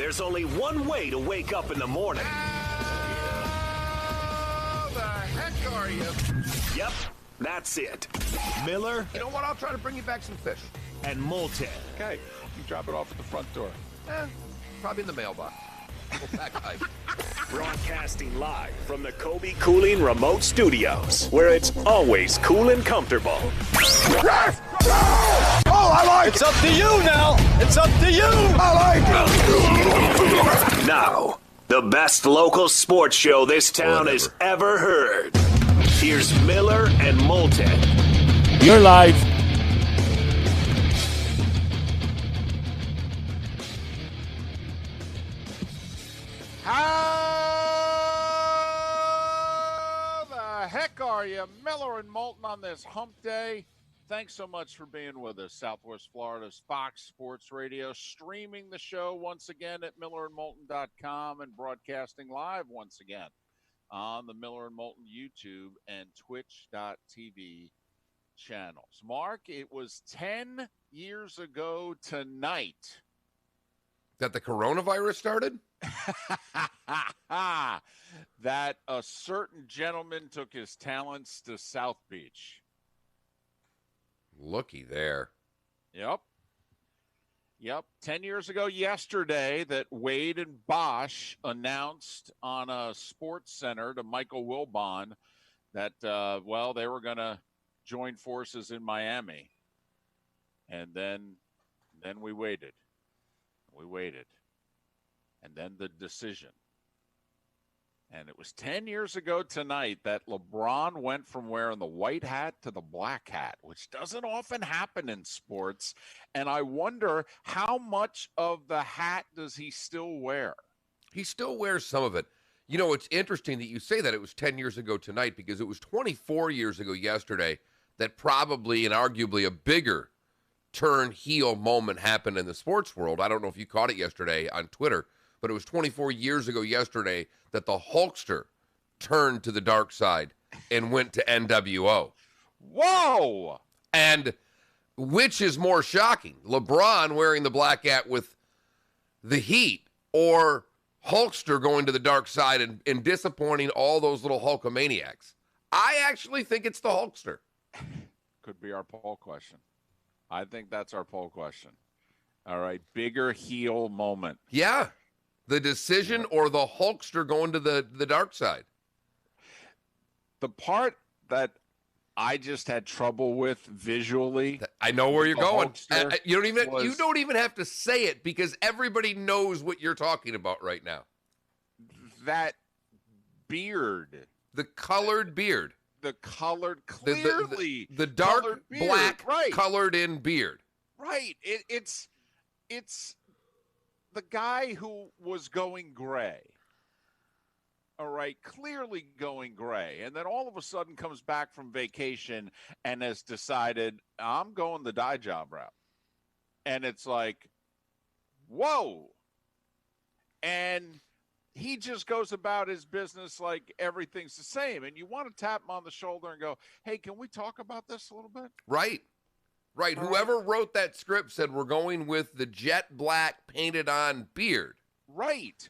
There's only one way to wake up in the morning. How the heck are you? Yep, that's it. Miller. You know what? I'll try to bring you back some fish. And Moulton. Okay, you drop it off at the front door. Probably in the mailbox. Well, back ice. Broadcasting live from the Kobe Cooling Remote Studios, where it's always cool and comfortable. Yes! Oh, I like It's up to you now. It's up to you. I like Now, the best local sports show this town has ever heard. Here's Miller and Moulton. You're live. How the heck are you? Miller and Moulton on this hump day. Thanks so much for being with us. Southwest Florida's Fox Sports Radio, streaming the show once again at millerandmoulton.com and broadcasting live once again on the Miller and Moulton YouTube and Twitch.tv channels. Mark, it was 10 years ago tonight That the coronavirus started? that a certain gentleman took his talents to South Beach. Looky there. Yep. 10 years ago yesterday that Wade and Bosch announced on a Sports Center to Michael Wilbon that, they were going to join forces in Miami. And then we waited. And then the decision. And it was 10 years ago tonight that LeBron went from wearing the white hat to the black hat, which doesn't often happen in sports. And I wonder how much of the hat does he still wear? He still wears some of it. You know, it's interesting that you say that it was 10 years ago tonight because it was 24 years ago yesterday that probably and arguably a bigger turn heel moment happened in the sports world. I don't know if you caught it yesterday on Twitter, but it was 24 years ago yesterday that the Hulkster turned to the dark side and went to NWO. Whoa! And which is more shocking, LeBron wearing the black hat with the Heat or Hulkster going to the dark side and disappointing all those little Hulkamaniacs? I actually think it's the Hulkster. Could be our poll question. I think that's our poll question. All right, bigger heel moment. Yeah. The decision or the Hulkster going to the dark side? The part that I just had trouble with visually. I know where you're going. You you don't even have to say it because everybody knows what you're talking about right now. That beard. The colored beard. The colored, clearly. The dark beard. black Right. colored in beard. Right. It's the guy who was going gray. All right, clearly going gray. And then all of a sudden comes back from vacation and has decided, I'm going the dye job route. And it's like, whoa. And he just goes about his business like everything's the same. And you want to tap him on the shoulder and go, hey, can we talk about this a little bit? Right. Whoever wrote that script said we're going with the jet black painted on beard. Right.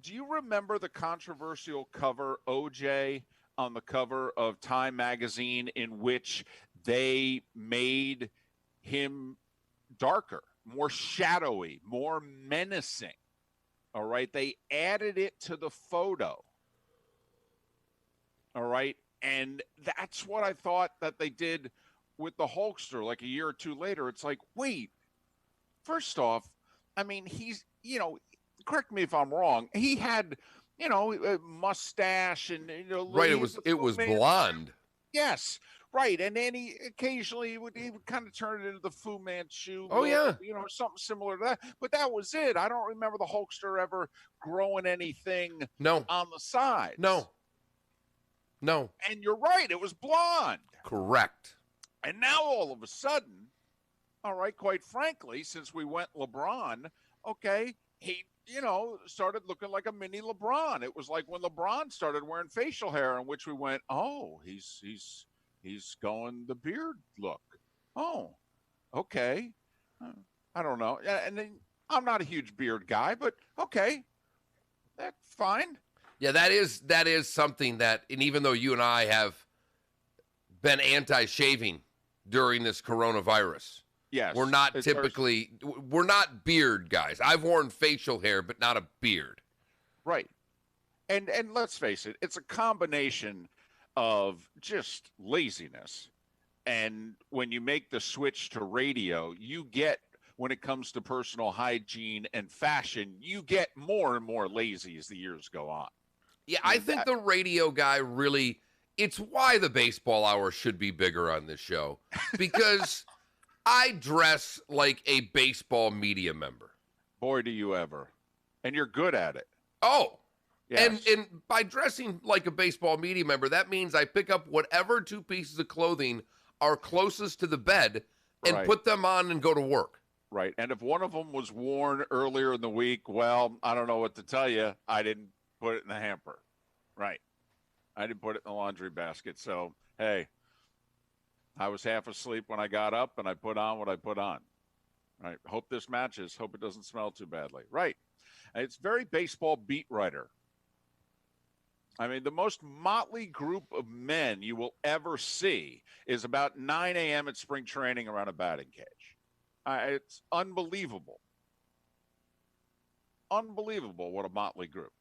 Do you remember the controversial cover, OJ, on the cover of Time magazine, in which they made him darker, more shadowy, more menacing? All right. They added it to the photo. All right. And that's what I thought that they did with the Hulkster like a year or two later. It's like, wait, first off, I mean, he's, correct me if I'm wrong. He had, a mustache and, Right. It was blonde. Yes. Right. And then he occasionally would kind of turn it into the Fu Manchu. Oh, yeah. Something similar to that. But that was it. I don't remember the Hulkster ever growing anything on the side. No. And you're right. It was blonde. Correct. And now all of a sudden, all right, quite frankly, since we went LeBron, okay, he, started looking like a mini LeBron. It was like when LeBron started wearing facial hair, in which we went, oh, he's going the beard look. Oh, okay. I don't know. And then I'm not a huge beard guy, but okay, that's fine. Yeah, that is something that, and even though you and I have been anti-shaving during this coronavirus, Yes, we're not beard guys. I've worn facial hair, but not a beard. Right. And let's face it, it's a combination of just laziness. And when you make the switch to radio, you get, when it comes to personal hygiene and fashion, you get more and more lazy as the years go on. Yeah, I think the radio guy really, it's why the baseball hour should be bigger on this show, because I dress like a baseball media member. Boy, do you ever. And you're good at it. Oh, yes. And by dressing like a baseball media member, that means I pick up whatever two pieces of clothing are closest to the bed and Right. put them on and go to work. Right. And if one of them was worn earlier in the week, well, I don't know what to tell you. I didn't put it in the hamper. Right. I didn't put it in the laundry basket. So, hey, I was half asleep when I got up and I put on what I put on. Right. Hope this matches. Hope it doesn't smell too badly. Right. And it's very baseball beat writer. I mean, the most motley group of men you will ever see is about 9 a.m. at spring training around a batting cage. It's unbelievable. Unbelievable what a motley group.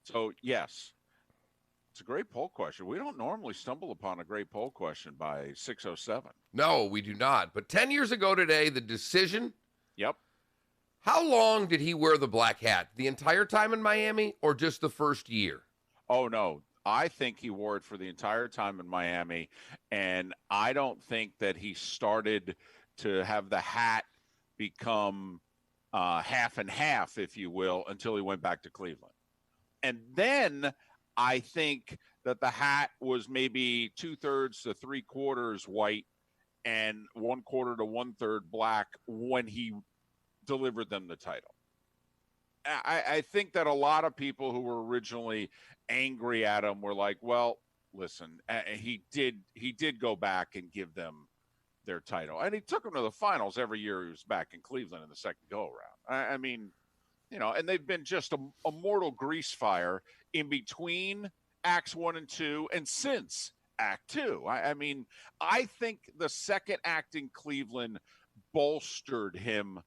So, yes, it's a great poll question. We don't normally stumble upon a great poll question by 6:07. No, we do not. But 10 years ago today, the decision. Yep. How long did he wear the black hat? The entire time in Miami or just the first year? Oh, no. I think he wore it for the entire time in Miami, and I don't think that he started to have the hat become half and half, if you will, until he went back to Cleveland. And then I think that the hat was maybe 2/3 to 3/4 white and 1/4 to 1/3 black when he delivered them the title. I think that a lot of people who were originally angry at him were like, well, listen, he did go back and give them their title. And he took them to the finals every year he was back in Cleveland in the second go-around. I mean, you know, and they've been just a mortal grease fire in between Acts 1 and 2 and since Act 2. I mean, I think the second act in Cleveland bolstered him.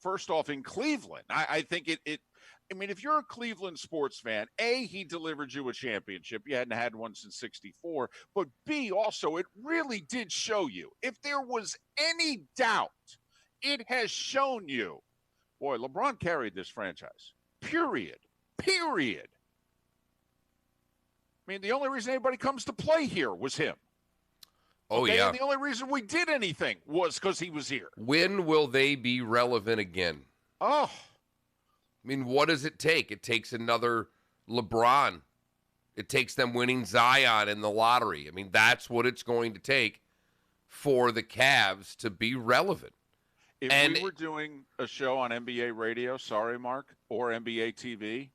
First off, in Cleveland, I think I mean, if you're a Cleveland sports fan, A, he delivered you a championship. You hadn't had one since '64. But B, also, it really did show you. If there was any doubt, it has shown you. Boy, LeBron carried this franchise. Period. I mean, the only reason anybody comes to play here was him. Oh, Okay? yeah. And the only reason we did anything was because he was here. When will they be relevant again? Oh, I mean, what does it take? It takes another LeBron. It takes them winning Zion in the lottery. I mean, that's what it's going to take for the Cavs to be relevant. if we were doing a show on NBA radio, sorry, Mark, or NBA TV,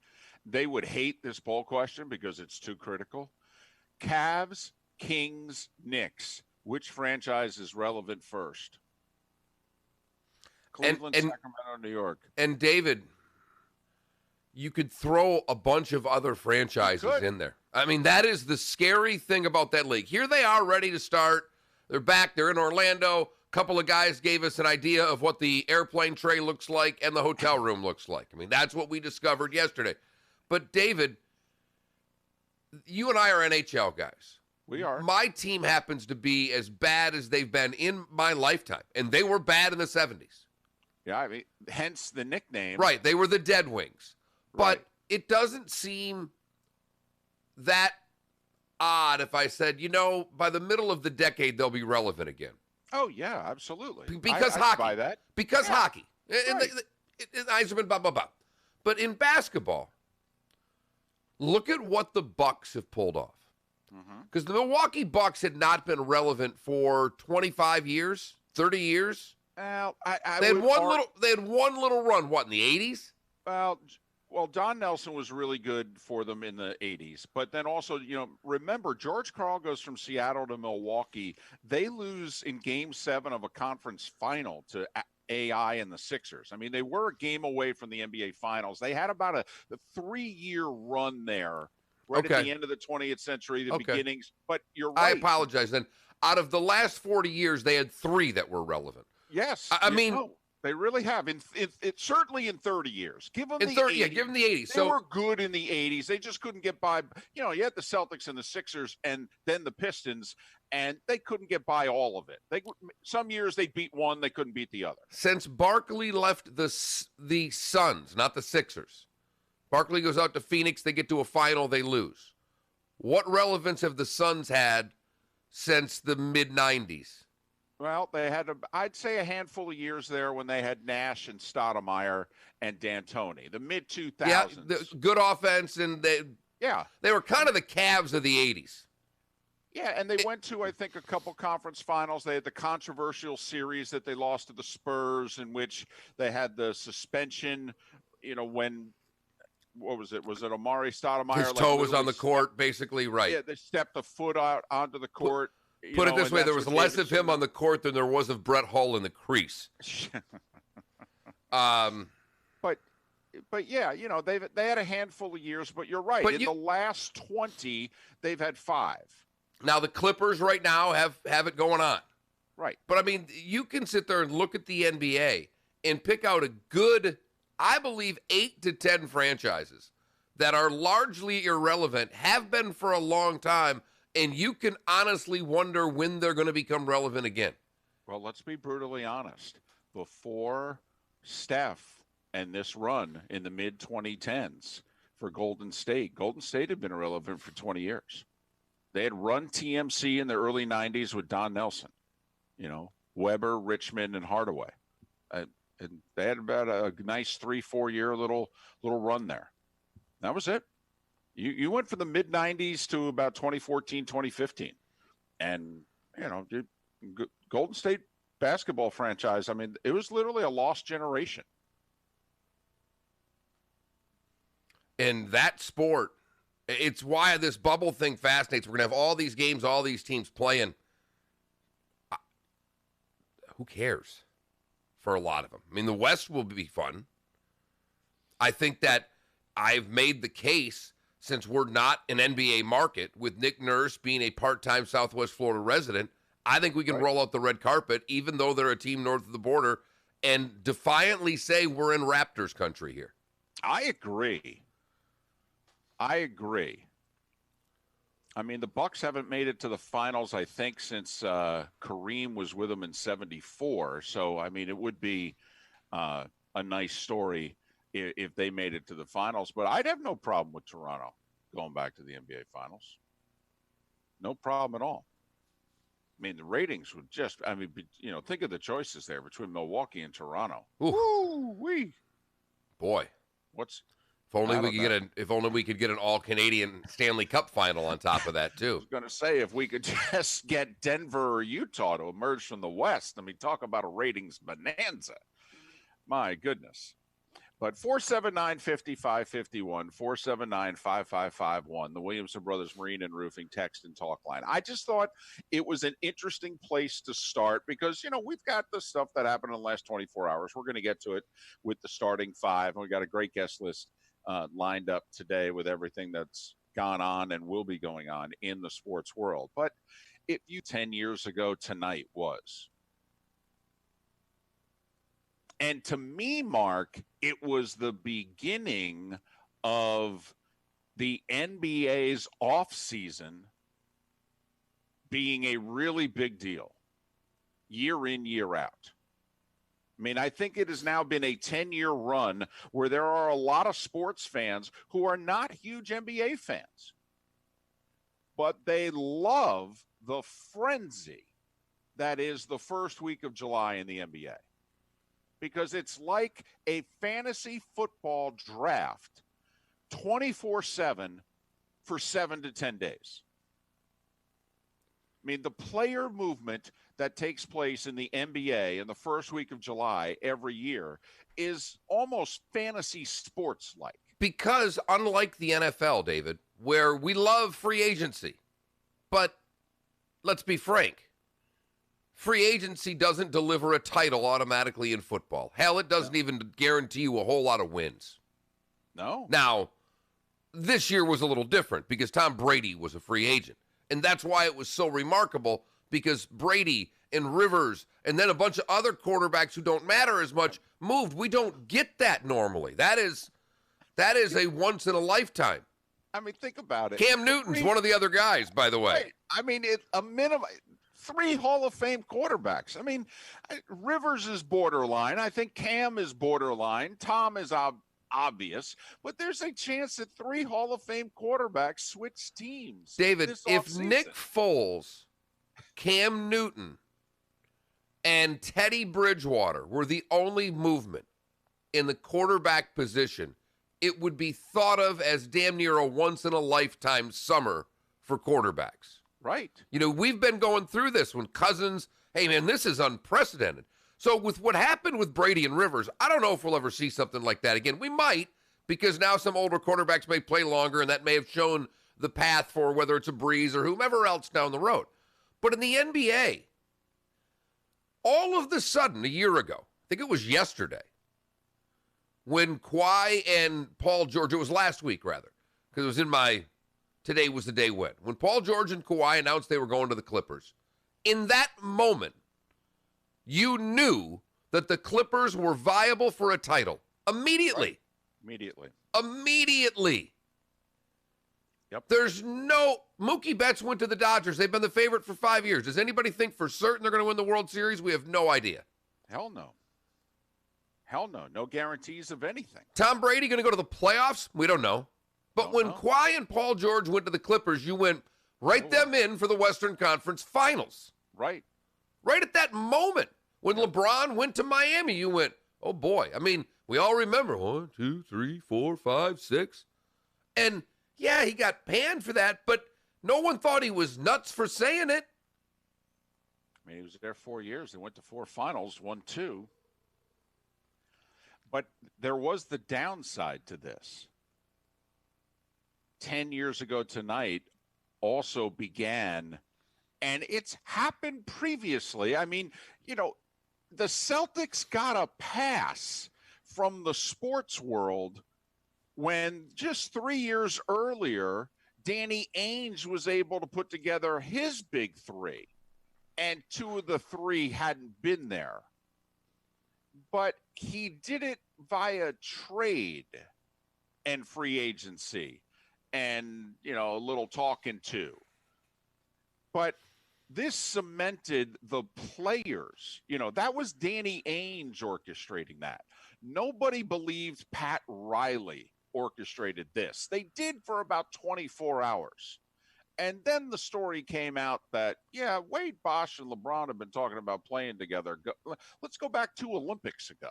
they would hate this poll question because it's too critical. Cavs, Kings, Knicks. Which franchise is relevant first? Cleveland, Sacramento, New York. And David, you could throw a bunch of other franchises in there. I mean, that is the scary thing about that league. Here they are ready to start. They're back. They're in Orlando. A couple of guys gave us an idea of what the airplane tray looks like and the hotel room looks like. I mean, that's what we discovered yesterday. But, David, you and I are NHL guys. We are. My team happens to be as bad as they've been in my lifetime, and they were bad in the 70s. Yeah, I mean, hence the nickname. Right, they were the Dead Wings. Right. But it doesn't seem that odd if I said, you know, by the middle of the decade, they'll be relevant again. Oh, yeah, absolutely. Because I hockey. buy that. Because Yeah. hockey. Right. Eiserman, blah, blah, blah. But in basketball, look at what the Bucks have pulled off. Because the Milwaukee Bucks had not been relevant for 25 years, 30 years. Well, They had one little run, what, in the 80s? Well, Don Nelson was really good for them in the 80s. But then also, you know, remember, George Karl goes from Seattle to Milwaukee. They lose in Game 7 of a conference final to AI and the Sixers. I mean, they were a game away from the NBA Finals. They had about a 3-year run there, right at the end of the 20th century, the beginnings. But you're right. I apologize then. Out of the last 40 years, they had 3 that were relevant. Yes. I mean, they really have. Certainly in 30 years. Give them the 80s. Yeah, give them the 80s. They were good in the 80s. They just couldn't get by. You had the Celtics and the Sixers and then the Pistons, and they couldn't get by all of it. Some years they beat one, they couldn't beat the other. Since Barkley left the Suns, not the Sixers, Barkley goes out to Phoenix, they get to a final, they lose. What relevance have the Suns had since the mid-90s? Well, they had, I'd say, a handful of years there when they had Nash and Stoudemire and D'Antoni, the mid-2000s. Yeah, good offense, and they were kind of the Cavs of the 80s. Yeah, and they went to, I think, a couple conference finals. They had the controversial series that they lost to the Spurs, in which they had the suspension, when, what was it? Was it Amari Stoudemire? His toe was on the court, basically, right. Yeah, they stepped the foot out onto the court. Put it this way, there was less of him on the court than there was of Brett Hull in the crease. But yeah, they had a handful of years, but you're right. In the last 20, they've had 5. Now, the Clippers right now have it going on. Right. But, I mean, you can sit there and look at the NBA and pick out a good, I believe, 8 to 10 franchises that are largely irrelevant, have been for a long time, and you can honestly wonder when they're going to become relevant again. Well, let's be brutally honest. Before Steph and this run in the mid-2010s for Golden State had been irrelevant for 20 years. They had run TMC in the early 90s with Don Nelson, Weber, Richmond, and Hardaway. And they had about a nice 3-4 year little run there. That was it. You went from the mid-90s to about 2014, 2015. And, Golden State basketball franchise, I mean, it was literally a lost generation. In that sport, it's why this bubble thing fascinates. We're going to have all these games, all these teams playing. Who cares for a lot of them? I mean, the West will be fun. I think that I've made the case, since we're not an NBA market, with Nick Nurse being a part-time Southwest Florida resident, I think we can roll out the red carpet, even though they're a team north of the border, and defiantly say we're in Raptors country here. I agree. I mean, the Bucks haven't made it to the finals, I think, since Kareem was with them in '74. So, I mean, it would be a nice story if they made it to the finals. But I'd have no problem with Toronto going back to the NBA finals. No problem at all. I mean, the ratings would just, think of the choices there between Milwaukee and Toronto. Ooh-wee. Boy. If only we could get an all-Canadian Stanley Cup final on top of that, too. I was going to say, if we could just get Denver or Utah to emerge from the West, talk about a ratings bonanza. My goodness. But 479-5551, 479-5551, the Williamson Brothers Marine and Roofing text and talk line. I just thought it was an interesting place to start because, we've got the stuff that happened in the last 24 hours. We're going to get to it with the starting 5. And we got a great guest list lined up today with everything that's gone on and will be going on in the sports world. But if you 10 years ago tonight was. And to me, Mark, it was the beginning of the NBA's offseason being a really big deal, year in, year out. I mean, I think it has now been a 10-year run where there are a lot of sports fans who are not huge NBA fans, but they love the frenzy that is the first week of July in the NBA. Because it's like a fantasy football draft 24/7 for 7 to 10 days. I mean, the player movement that takes place in the NBA in the first week of July every year is almost fantasy sports-like. Because unlike the NFL, David, where we love free agency, but let's be frank, free agency doesn't deliver a title automatically in football. Hell, it doesn't even guarantee you a whole lot of wins. No. Now, this year was a little different because Tom Brady was a free agent. And that's why it was so remarkable, because Brady and Rivers and then a bunch of other quarterbacks who don't matter as much moved. We don't get that normally. That is a once in a lifetime. I mean, think about it. Cam Newton's one of the other guys, by the way. Right. I mean, a minimum 3 Hall of Fame quarterbacks. I mean, Rivers is borderline. I think Cam is borderline. Tom is obvious. But there's a chance that 3 Hall of Fame quarterbacks switch teams. David, if offseason. Nick Foles, Cam Newton, and Teddy Bridgewater were the only movement in the quarterback position, it would be thought of as damn near a once-in-a-lifetime summer for quarterbacks. Right. You know, we've been going through this when Cousins, hey, man, this is unprecedented. So with what happened with Brady and Rivers, I don't know if we'll ever see something like that again. We might, because now some older quarterbacks may play longer, and that may have shown the path for whether it's a Breeze or whomever else down the road. But in the NBA, all of the sudden, a year ago, I think it was yesterday, when Kawhi and Paul George, it was last week rather, because it was in my, today was the day when Paul George and Kawhi announced they were going to the Clippers, in that moment, you knew that the Clippers were viable for a title. Immediately. Right. Immediately. Yep. There's no, Mookie Betts went to the Dodgers. They've been the favorite for 5 years. Does anybody think for certain they're going to win the World Series? We have no idea. Hell no. Hell no. No guarantees of anything. Tom Brady going to go to the playoffs? We don't know. But when Kawhi and Paul George went to the Clippers, you went them in for the Western Conference Finals. Right. Right at that moment. When LeBron went to Miami, you went, oh boy. I mean, we all remember 1, 2, 3, 4, 5, 6. And yeah, he got panned for that, but no one thought he was nuts for saying it. I mean, he was there 4 years. They went to 4 finals, won 2. But there was the downside to this. 10 years ago tonight also began, and it's happened previously. I mean, you know, the Celtics got a pass from the sports world when just 3 years earlier, Danny Ainge was able to put together his big 3, and 2 of the 3 hadn't been there. But he did it via trade and free agency and, you know, a little talking to. But this cemented the players. You know, that was Danny Ainge orchestrating that. Nobody believed Pat Riley orchestrated this. They did for about 24 hours. And then the story came out that, yeah, Wade Bosch and LeBron have been talking about playing together. Let's go back 2 Olympics ago.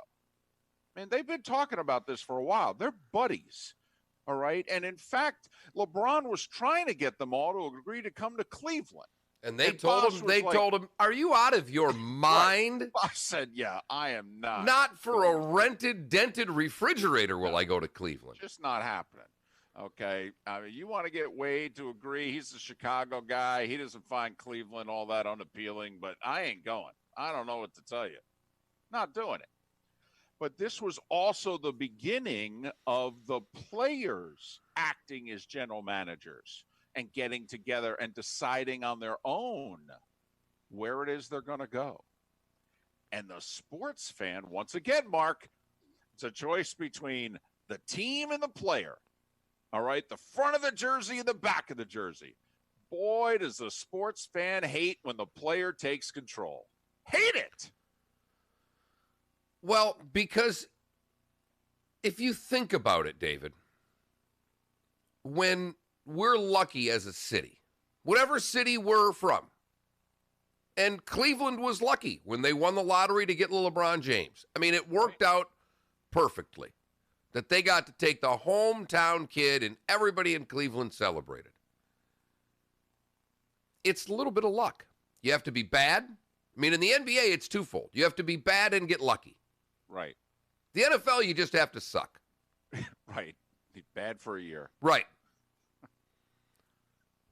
Man, they've been talking about this for a while. They're buddies, all right? And in fact, LeBron was trying to get them all to agree to come to Cleveland. And they told him, are you out of your mind? Right. I said, yeah, I am not. Not for a rented, dented refrigerator will I go to Cleveland. Just not happening. Okay, I mean, you want to get Wade to agree. He's a Chicago guy. He doesn't find Cleveland all that unappealing, but I ain't going. I don't know what to tell you. Not doing it. But this was also the beginning of the players acting as general managers and getting together and deciding on their own where it is they're going to go. And the sports fan, once again, Mark, it's a choice between the team and the player. All right, the front of the jersey and the back of the jersey. Boy, does the sports fan hate when the player takes control. Hate it. Well, because if you think about it, David, when we're lucky as a city, whatever city we're from, and Cleveland was lucky when they won the lottery to get LeBron James. I mean, it worked out perfectly. That they got to take the hometown kid and everybody in Cleveland celebrated. It's a little bit of luck. You have to be bad. I mean, in the NBA, it's twofold. You have to be bad and get lucky. Right. The NFL, you just have to suck. Right. Be bad for a year. Right.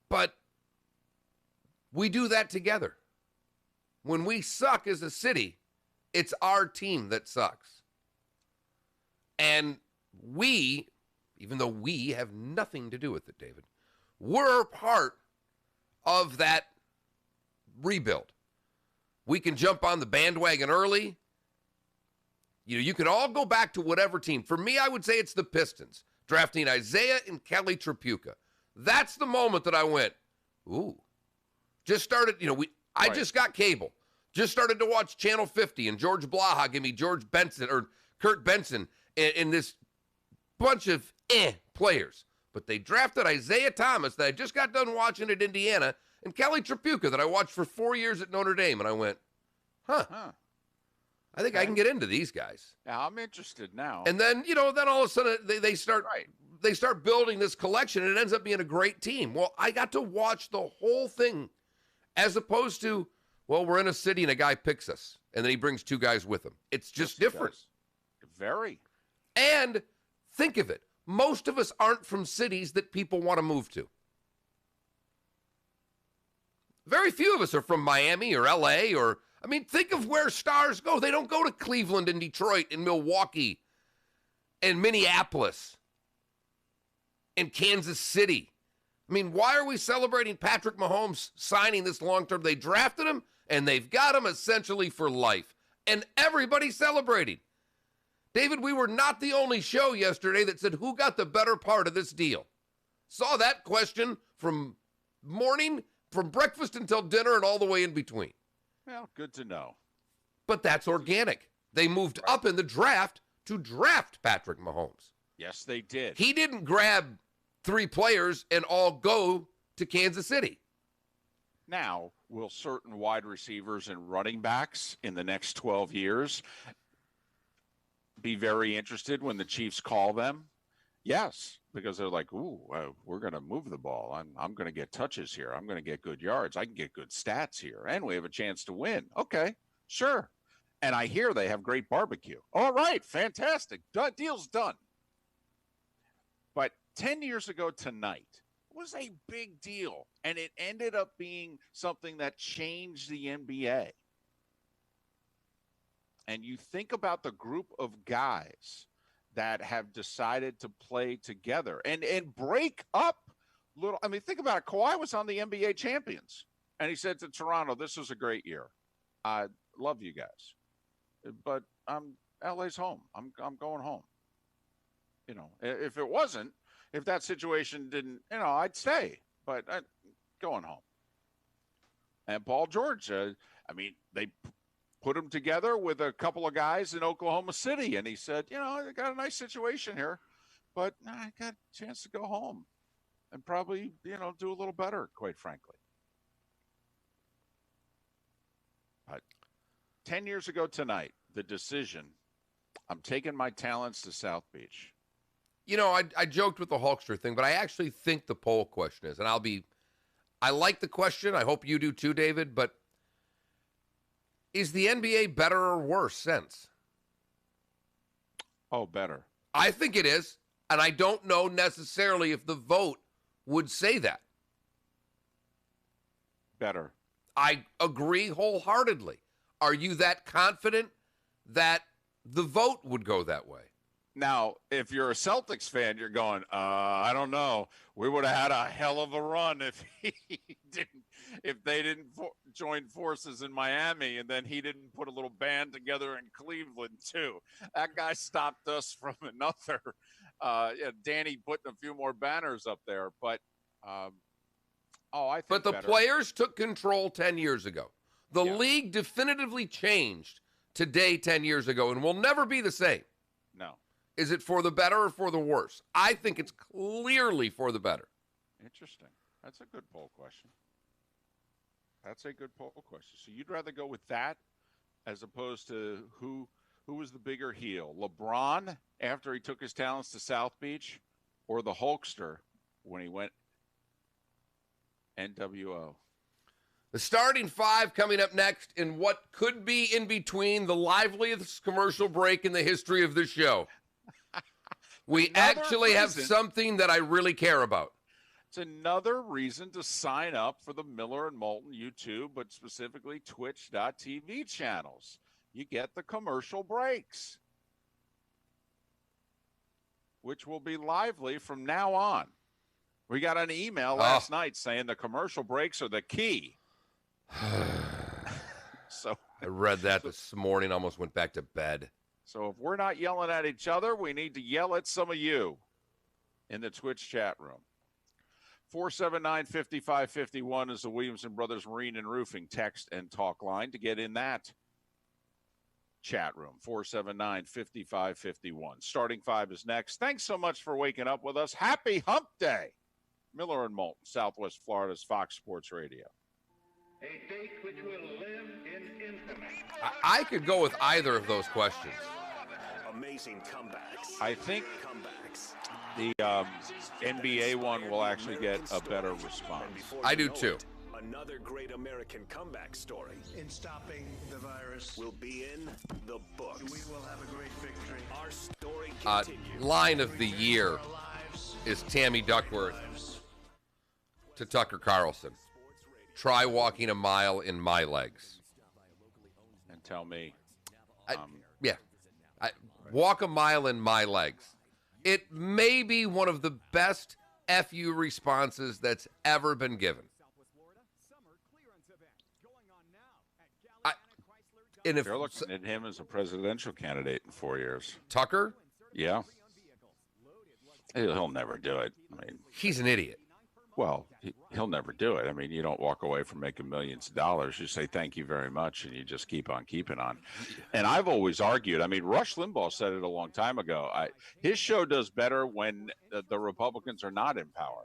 But we do that together. When we suck as a city, it's our team that sucks. And we, even though we have nothing to do with it, David, we're part of that rebuild. We can jump on the bandwagon early. You can all go back to whatever team. For me, I would say it's the Pistons, drafting Isaiah and Kelly Tripucka. That's the moment that I went, ooh. Just started, I just got cable. Just started to watch Channel 50, and George Blaha give me George Benson or Kurt Benson in this bunch of players. But they drafted Isaiah Thomas that I just got done watching at Indiana, and Kelly Tripucka that I watched for 4 years at Notre Dame. And I went, I think I can get into these guys. Yeah, I'm interested now. And then, then all of a sudden they start building this collection, and it ends up being a great team. Well, I got to watch the whole thing as opposed to, well, we're in a city and a guy picks us, and then he brings two guys with him. It's just different. Very. And think of it. Most of us aren't from cities that people want to move to. Very few of us are from Miami or L.A. Think of where stars go. They don't go to Cleveland and Detroit and Milwaukee and Minneapolis and Kansas City. Why are we celebrating Patrick Mahomes signing this long-term? They drafted him, and they've got him essentially for life. And everybody's celebrating. David, we were not the only show yesterday that said who got the better part of this deal. Saw that question from breakfast until dinner and all the way in between. Well, good to know. But that's organic. They moved up in the draft to draft Patrick Mahomes. Yes, they did. He didn't grab 3 players and all go to Kansas City. Now, will certain wide receivers and running backs in the next 12 years be very interested when the Chiefs call them? Yes, because they're like, we're going to move the ball. I'm going to get touches here. I'm going to get good yards. I can get good stats here. And we have a chance to win. Okay, sure. And I hear they have great barbecue. All right, fantastic. Deal's done. But 10 years ago tonight was a big deal, and it ended up being something that changed the NBA. And you think about the group of guys that have decided to play together and break up little. Think about it. Kawhi was on the NBA champions, and he said to Toronto, this was a great year. I love you guys, but LA's home. I'm going home. If it wasn't, if that situation didn't, I'd stay, but I'm going home. And Paul George, they put him together with a couple of guys in Oklahoma City, and he said, I got a nice situation here, but I got a chance to go home and probably, do a little better, quite frankly. But 10 years ago tonight, the decision, I'm taking my talents to South Beach. I joked with the Hulkster thing, but I actually think the poll question is, and I like the question. I hope you do too, David, but is the NBA better or worse since? Oh, better. I think it is, and I don't know necessarily if the vote would say that. Better. I agree wholeheartedly. Are you that confident that the vote would go that way? Now, if you're a Celtics fan, you're going, I don't know. We would have had a hell of a run if they didn't join forces in Miami, and then he didn't put a little band together in Cleveland too. That guy stopped us from another. Danny putting a few more banners up there, but I think. But the better. Players took control 10 years ago. The league definitively changed today 10 years ago, and will never be the same. No. Is it for the better or for the worse? I think it's clearly for the better. Interesting. That's a good poll question. So you'd rather go with that as opposed to who was the bigger heel? LeBron after he took his talents to South Beach, or the Hulkster when he went NWO? The starting 5 coming up next in what could be in between the liveliest commercial break in the history of this show. We actually have something that I really care about. It's another reason to sign up for the Miller and Moulton YouTube, but specifically Twitch.tv channels. You get the commercial breaks, which will be lively from now on. We got an email last night saying the commercial breaks are the key. So I read that this morning, almost went back to bed. So if we're not yelling at each other, we need to yell at some of you in the Twitch chat room. 479-5551 is the Williamson Brothers Marine and Roofing text and talk line to get in that chat room. 479-5551. Starting five is next. Thanks so much for waking up with us. Happy Hump Day. Miller and Moulton, Southwest Florida's Fox Sports Radio. A date which will live in infamy. I could go with either of those questions. Amazing comebacks. I think Comebacks. the NBA one will actually get a better response. I do too. Another great American comeback story In stopping the virus, will be in the books. we will have a great victory. Our story continues. Line of the year Our lives, is Tammy Duckworth to Tucker Carlson. Try walking a mile in my legs. And tell me. Walk a mile in my legs. It may be one of the best FU responses that's ever been given. And if They're looking at him as a presidential candidate in 4 years. Tucker, Yeah. He'll never do it. I mean, he's an idiot. well, he'll never do it. I mean, you don't walk away from making millions of dollars. You say thank you very much, and you just keep on keeping on. And I've always argued. I mean, Rush Limbaugh said it a long time ago. His show does better when the Republicans are not in power.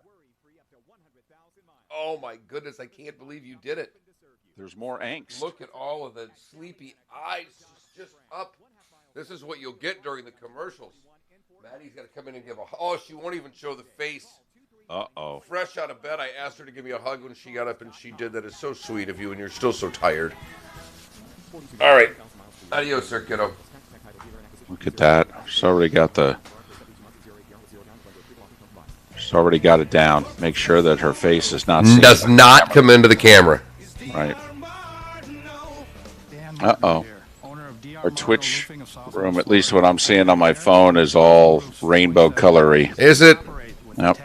Oh my goodness, I can't believe you did it. There's more angst. Look at all of the sleepy eyes just up. This is what you'll get during the commercials. Maddie's got to come in and give she won't even show the face. Uh-oh. Fresh out of bed, I asked her to give me a hug when she got up, and she did. That is so sweet of you, and you're still so tired. All right. Adios, sir, kiddo. Look at that. She's already got it down. Make sure that her face is not seen. Does not come into the camera. Right. Uh-oh. Our Twitch room, at least what I'm seeing on my phone, is all rainbow colory. Is it? Yep.